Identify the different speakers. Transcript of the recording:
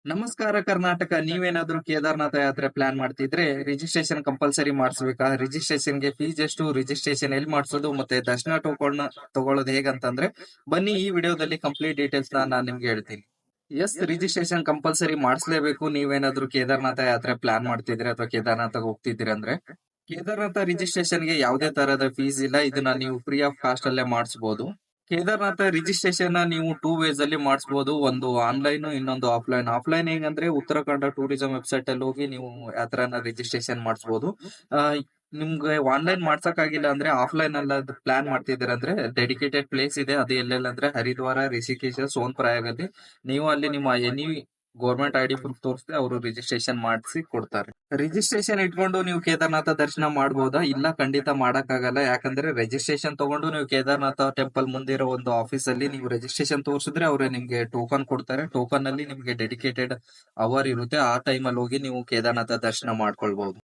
Speaker 1: ನಮಸ್ಕಾರ ಕರ್ನಾಟಕ. ನೀವೇನಾದ್ರೂ ಕೇದಾರ್ನಾಥ ಯಾತ್ರೆ ಪ್ಲಾನ್ ಮಾಡ್ತಿದ್ರೆ ರಿಜಿಸ್ಟ್ರೇಷನ್ ಕಂಪಲ್ಸರಿ ಮಾಡಿಸ್ಬೇಕಾ? ರಿಜಿಸ್ಟ್ರೇಷನ್‌ಗೆ ಫೀಸ್ ಎಷ್ಟು? ರಿಜಿಸ್ಟ್ರೇಷನ್ ಎಲ್ಲಿ ಮಾಡಿಸೋದು? ಮತ್ತೆ ದರ್ಶನ ಟೋಕನ್ ತಗೊಳ್ಳೋದು ಹೇಗಂತಂದ್ರೆ ಬನ್ನಿ ಈ ವಿಡಿಯೋದಲ್ಲಿ ಕಂಪ್ಲೀಟ್ ಡೀಟೇಲ್ಸ್‌ನ ನಾನ್ ನಿಮ್ಗೆ ಹೇಳ್ತೀನಿ. ಎಸ್, ರಿಜಿಸ್ಟ್ರೇಷನ್ ಕಂಪಲ್ಸರಿ ಮಾಡಿಸ್ಲೇಬೇಕು. ನೀವೇನಾದ್ರೂ ಕೇದಾರ್ನಾಥ ಯಾತ್ರೆ ಪ್ಲಾನ್ ಮಾಡ್ತಿದ್ರೆ ಅಥವಾ ಕೇದಾರ್ನಾಥಗೆ ಹೋಗ್ತಿದ್ದೀರಿ ಅಂದ್ರೆ. ಕೇದಾರ್ನಾಥ ರಿಜಿಸ್ಟ್ರೇಷನ್‌ಗೆ ಯಾವುದೇ ತರಹದ ಫೀಸ್ ಇಲ್ಲ. ಇದನ್ನ ನೀವು ಫ್ರೀ ಆಫ್ ಕಾಸ್ಟ್ ಅಲ್ಲೇ ಮಾಡಿಸಬಹುದು. ಕೇದಾರ್ನಾಥ ರಿಜಿಸ್ಟ್ರೇಷನ್ ನೀವು ಟೂ ವೇಸ್ ಅಲ್ಲಿ ಮಾಡಿಸಬಹುದು. ಒಂದು ಆನ್ಲೈನ್, ಇನ್ನೊಂದು ಆಫ್ಲೈನ್. ಆಫ್ಲೈನ್ ಹೇಗಂದ್ರೆ ಉತ್ತರಾಖಂಡ ಟೂರಿಸಂ ವೆಬ್ಸೈಟ್ ಅಲ್ಲಿ ಹೋಗಿ ನೀವು ಯಾತ್ರನ ರಿಜಿಸ್ಟ್ರೇಷನ್ ಮಾಡಿಸಬಹುದು. ನಿಮ್ಗೆ ಆನ್ಲೈನ್ ಮಾಡ್ಸಕ್ಕಾಗಿಲ್ಲ ಅಂದ್ರೆ ಆಫ್ಲೈನ್ ಅಲ್ಲಿ ಪ್ಲಾನ್ ಮಾಡ್ತಿದ್ದೀರ ಅಂದ್ರೆ ಡೆಡಿಕೇಟೆಡ್ ಪ್ಲೇಸ್ ಇದೆ. ಅದು ಎಲ್ಲೆಲ್ಲ ಅಂದ್ರೆ ಹರಿದ್ವಾರ, ರಿಷಿಕೇಶ, ಸೋನ್ ಪ್ರಯಾಗ್ ಅಲ್ಲಿ ನೀವು ಅಲ್ಲಿ ನಿಮ್ಮ ಎನಿ ಗೌರ್ಮೆಂಟ್ ಐಡಿ ಪ್ರೂಫ್ ತೋರಿಸಿದ್ರೆ ಅವರು ರಿಜಿಸ್ಟ್ರೇಷನ್ ಮಾಡಿಸಿ ಕೊಡ್ತಾರೆ. ರಿಜಿಸ್ಟ್ರೇಷನ್ ಇಟ್ಕೊಂಡು ನೀವು ಕೇದಾರ್ನಾಥ ದರ್ಶನ ಮಾಡಬಹುದಾ? ಇಲ್ಲ, ಖಂಡಿತ ಮಾಡಕ್ಕಾಗಲ್ಲ. ಯಾಕಂದ್ರೆ ರಿಜಿಸ್ಟ್ರೇಷನ್ ತಗೊಂಡು ನೀವು ಕೇದಾರ್ನಾಥ ಟೆಂಪಲ್ ಮುಂದಿರೋ ಒಂದು ಆಫೀಸ್ ಅಲ್ಲಿ ನೀವು ರಿಜಿಸ್ಟ್ರೇಷನ್ ತೋರಿಸಿದ್ರೆ ಅವರೇ ನಿಮ್ಗೆ ಟೋಕನ್ ಕೊಡ್ತಾರೆ. ಟೋಕನ್ ಅಲ್ಲಿ ನಿಮ್ಗೆ ಡೆಡಿಕೇಟೆಡ್ ಅವರ್ ಇರುತ್ತೆ. ಆ ಟೈಮ್ ಅಲ್ಲಿ ಹೋಗಿ ನೀವು ಕೇದಾರ್ನಾಥ ದರ್ಶನ ಮಾಡ್ಕೊಳ್ಬಹುದು.